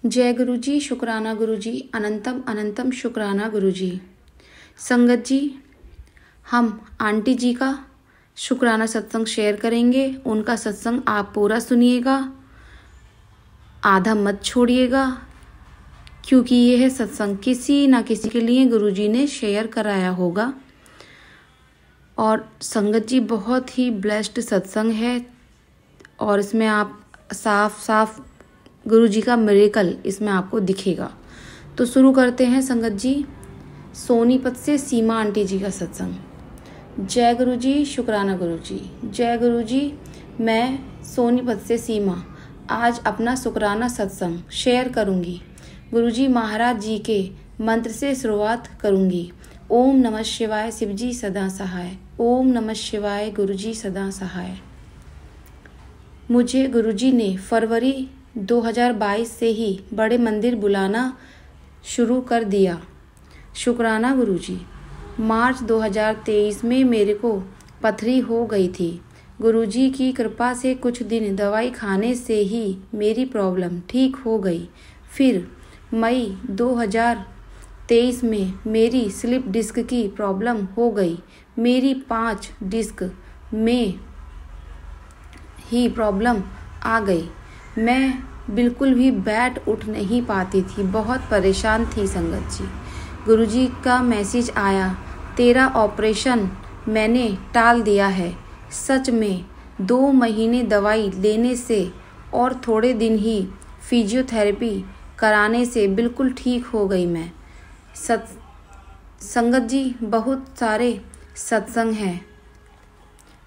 जय गुरु जी, शुक्राना गुरु जी, अनंतम अनंतम शुक्राना गुरु जी। संगत जी, हम आंटी जी का शुक्राना सत्संग शेयर करेंगे। उनका सत्संग आप पूरा सुनिएगा, आधा मत छोड़िएगा, क्योंकि यह सत्संग किसी ना किसी के लिए गुरु जी ने शेयर कराया होगा। और संगत जी, बहुत ही ब्लेस्ड सत्संग है और इसमें आप साफ साफ गुरु जी का मिरेकल इसमें आपको दिखेगा। तो शुरू करते हैं संगत जी। सोनीपत से सीमा आंटी जी का सत्संग। जय गुरु जी, शुक्राना गुरु जी। जय गुरु जी, मैं सोनीपत से सीमा आज अपना शुक्राना सत्संग शेयर करूंगी। गुरु जी महाराज जी के मंत्र से शुरुआत करूंगी। ओम नमः शिवाय, शिव जी सदा सहाय। ओम नमः शिवाय, गुरु जी सदा सहाय। मुझे गुरु जी ने फरवरी 2022 से ही बड़े मंदिर बुलाना शुरू कर दिया। शुक्राना गुरु जी। मार्च 2023 में मेरे को पथरी हो गई थी। गुरु जी की कृपा से कुछ दिन दवाई खाने से ही मेरी प्रॉब्लम ठीक हो गई। फिर मई 2023 में मेरी स्लिप डिस्क की प्रॉब्लम हो गई। मेरी 5 डिस्क में ही प्रॉब्लम आ गई। मैं बिल्कुल भी बैठ उठ नहीं पाती थी, बहुत परेशान थी संगत जी। गुरुजी का मैसेज आया, तेरा ऑपरेशन मैंने टाल दिया है। सच में 2 महीने दवाई लेने से और थोड़े दिन ही फिजियोथेरेपी कराने से बिल्कुल ठीक हो गई मैं। संगत जी, बहुत सारे सत्संग हैं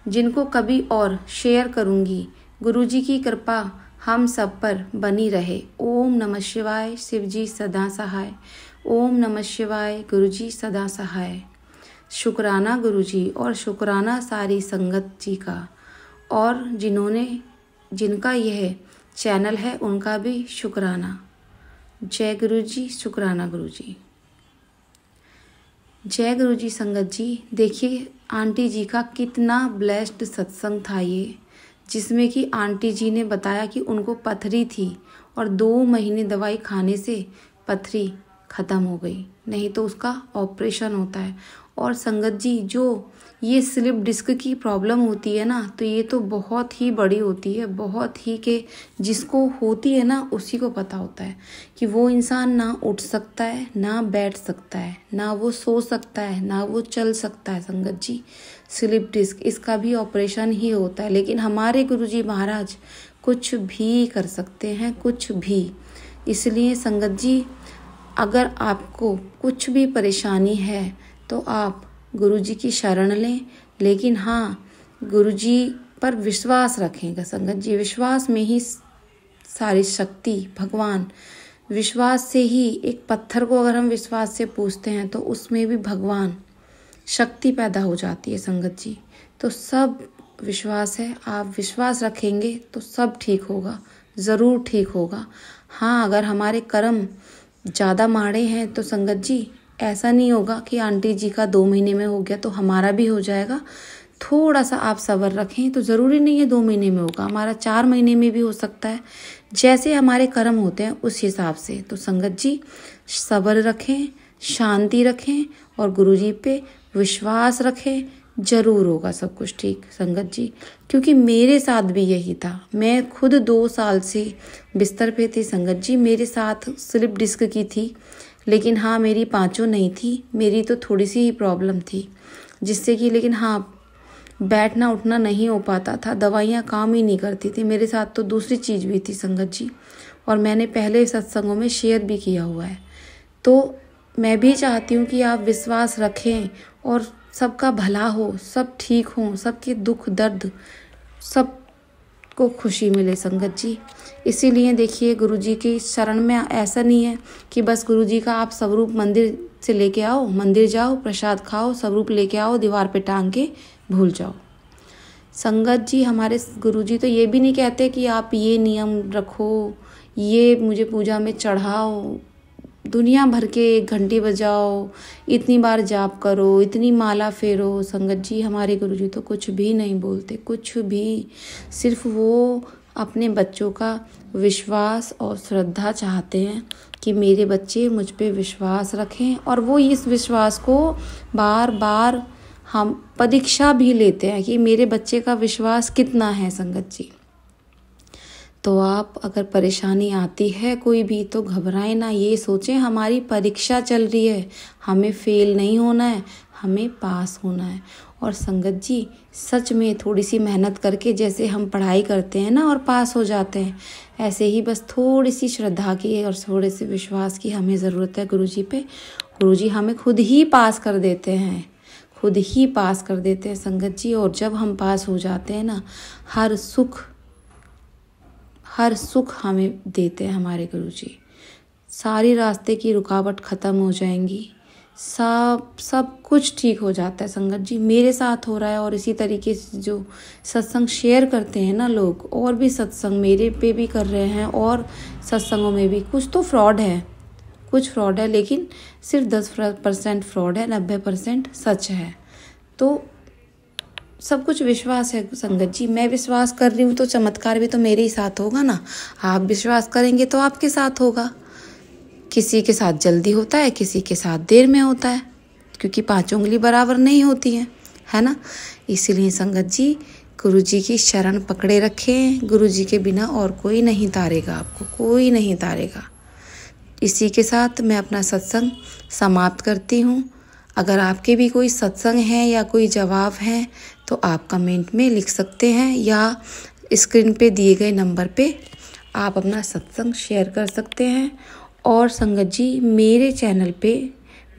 जिनको कभी और शेयर करूंगी। गुरुजी की कृपा हम सब पर बनी रहे। ओम नमः शिवाय, शिव जी सदा सहाय। ओम नमः शिवाय, गुरु जी सदा सहाय। शुक्राना गुरु जी और शुक्राना सारी संगत जी का, और जिनका यह चैनल है उनका भी शुक्राना। जय गुरु जी, शुक्राना गुरु जी। जय गुरु जी। संगत जी, देखिए आंटी जी का कितना ब्लेस्ड सत्संग था ये, जिसमें कि आंटी जी ने बताया कि उनको पथरी थी और 2 महीने दवाई खाने से पथरी ख़त्म हो गई, नहीं तो उसका ऑपरेशन होता है। और संगत जी, जो ये स्लिप डिस्क की प्रॉब्लम होती है ना, तो ये तो बहुत ही बड़ी होती है, बहुत ही के जिसको होती है ना उसी को पता होता है कि वो इंसान ना उठ सकता है, ना बैठ सकता है, ना वो सो सकता है, ना वो चल सकता है। संगत जी, स्लिप डिस्क इसका भी ऑपरेशन ही होता है, लेकिन हमारे गुरुजी महाराज कुछ भी कर सकते हैं, कुछ भी। इसलिए संगत जी, अगर आपको कुछ भी परेशानी है तो आप गुरुजी की शरण लें, लेकिन हाँ, गुरुजी पर विश्वास रखें। संगत जी, विश्वास में ही सारी शक्ति, भगवान, विश्वास से ही एक पत्थर को अगर हम विश्वास से पूजते हैं तो उसमें भी भगवान शक्ति पैदा हो जाती है। संगत जी, तो सब विश्वास है, आप विश्वास रखेंगे तो सब ठीक होगा, ज़रूर ठीक होगा। हाँ, अगर हमारे कर्म ज़्यादा माड़े हैं तो संगत जी, ऐसा नहीं होगा कि आंटी जी का 2 महीने में हो गया तो हमारा भी हो जाएगा। थोड़ा सा आप सब्र रखें, तो ज़रूरी नहीं है 2 महीने में होगा, हमारा 4 महीने में भी हो सकता है। जैसे हमारे कर्म होते हैं उस हिसाब से। तो संगत जी, सब्र रखें, शांति रखें और गुरुजी पे विश्वास रखें, जरूर होगा सब कुछ ठीक। संगत जी, क्योंकि मेरे साथ भी यही था, मैं खुद 2 साल से बिस्तर पे थी। संगत जी, मेरे साथ स्लिप डिस्क की थी, लेकिन हाँ, मेरी 5 नहीं थी, मेरी तो थोड़ी सी ही प्रॉब्लम थी, जिससे कि, लेकिन हाँ, बैठना उठना नहीं हो पाता था, दवाइयाँ काम ही नहीं करती थी। मेरे साथ तो दूसरी चीज़ भी थी संगत जी, और मैंने पहले सत्संगों में शेयर भी किया हुआ है। तो मैं भी चाहती हूँ कि आप विश्वास रखें और सबका भला हो, सब ठीक हो, सबके दुख दर्द सब को खुशी मिले। संगत जी, इसीलिए देखिए, गुरुजी की शरण में ऐसा नहीं है कि बस गुरुजी का आप स्वरूप मंदिर से लेके आओ, मंदिर जाओ, प्रसाद खाओ, स्वरूप लेके आओ, दीवार पे टांग के भूल जाओ। संगत जी, हमारे गुरुजी तो ये भी नहीं कहते कि आप ये नियम रखो, ये मुझे पूजा में चढ़ाओ, दुनिया भर के 1 घंटी बजाओ, इतनी बार जाप करो, इतनी माला फेरो। संगत जी, हमारे गुरुजी तो कुछ भी नहीं बोलते, कुछ भी। सिर्फ वो अपने बच्चों का विश्वास और श्रद्धा चाहते हैं कि मेरे बच्चे मुझ पे विश्वास रखें, और वो इस विश्वास को बार बार हम परीक्षा भी लेते हैं कि मेरे बच्चे का विश्वास कितना है संगत जी। तो आप अगर परेशानी आती है कोई भी तो घबराएं ना, ये सोचें हमारी परीक्षा चल रही है, हमें फेल नहीं होना है, हमें पास होना है। और संगत जी सच में थोड़ी सी मेहनत करके जैसे हम पढ़ाई करते हैं ना और पास हो जाते हैं, ऐसे ही बस थोड़ी सी श्रद्धा की और थोड़े से विश्वास की हमें ज़रूरत है गुरुजी पे। गुरुजी हमें खुद ही पास कर देते हैं, खुद ही पास कर देते हैं संगत जी। और जब हम पास हो जाते हैं ना, हर सुख हमें देते हैं हमारे गुरुजी। सारी रास्ते की रुकावट ख़त्म हो जाएंगी, सब कुछ ठीक हो जाता है संगत जी। मेरे साथ हो रहा है, और इसी तरीके से जो सत्संग शेयर करते हैं ना लोग, और भी सत्संग मेरे पे भी कर रहे हैं, और सत्संगों में भी कुछ तो फ्रॉड है, कुछ फ्रॉड है, लेकिन सिर्फ 10% फ्रॉड है, 90% सच है। तो सब कुछ विश्वास है संगत जी। मैं विश्वास कर रही हूँ तो चमत्कार भी तो मेरे ही साथ होगा ना। आप विश्वास करेंगे तो आपके साथ होगा। किसी के साथ जल्दी होता है, किसी के साथ देर में होता है, क्योंकि 5 उंगली बराबर नहीं होती हैं, है ना। इसीलिए संगत जी गुरुजी की शरण पकड़े रखें। गुरुजी के बिना और कोई नहीं तारेगा आपको, कोई नहीं तारेगा। इसी के साथ मैं अपना सत्संग समाप्त करती हूँ। अगर आपके भी कोई सत्संग है या कोई जवाब है तो आप कमेंट में लिख सकते हैं, या स्क्रीन पे दिए गए नंबर पे आप अपना सत्संग शेयर कर सकते हैं। और संगत जी मेरे चैनल पे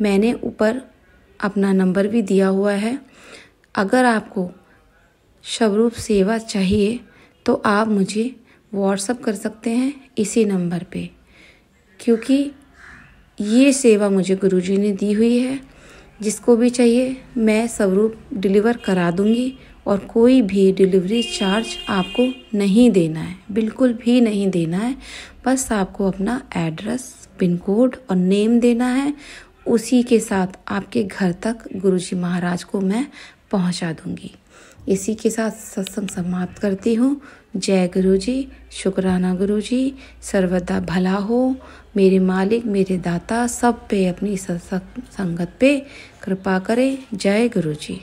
मैंने ऊपर अपना नंबर भी दिया हुआ है। अगर आपको शबरूप सेवा चाहिए तो आप मुझे व्हाट्सअप कर सकते हैं इसी नंबर पे, क्योंकि ये सेवा मुझे गुरुजी ने दी हुई है। जिसको भी चाहिए मैं स्वरूप डिलीवर करा दूंगी, और कोई भी डिलीवरी चार्ज आपको नहीं देना है, बिल्कुल भी नहीं देना है। बस आपको अपना एड्रेस, पिन कोड और नेम देना है। उसी के साथ आपके घर तक गुरुजी महाराज को मैं पहुंचा दूंगी। इसी के साथ सत्संग समाप्त करती हूँ। जय गुरुजी, शुक्राना गुरुजी, सर्वदा भला हो। मेरे मालिक, मेरे दाता सब पे अपनी सत्संगत पे कृपा करें। जय गुरुजी।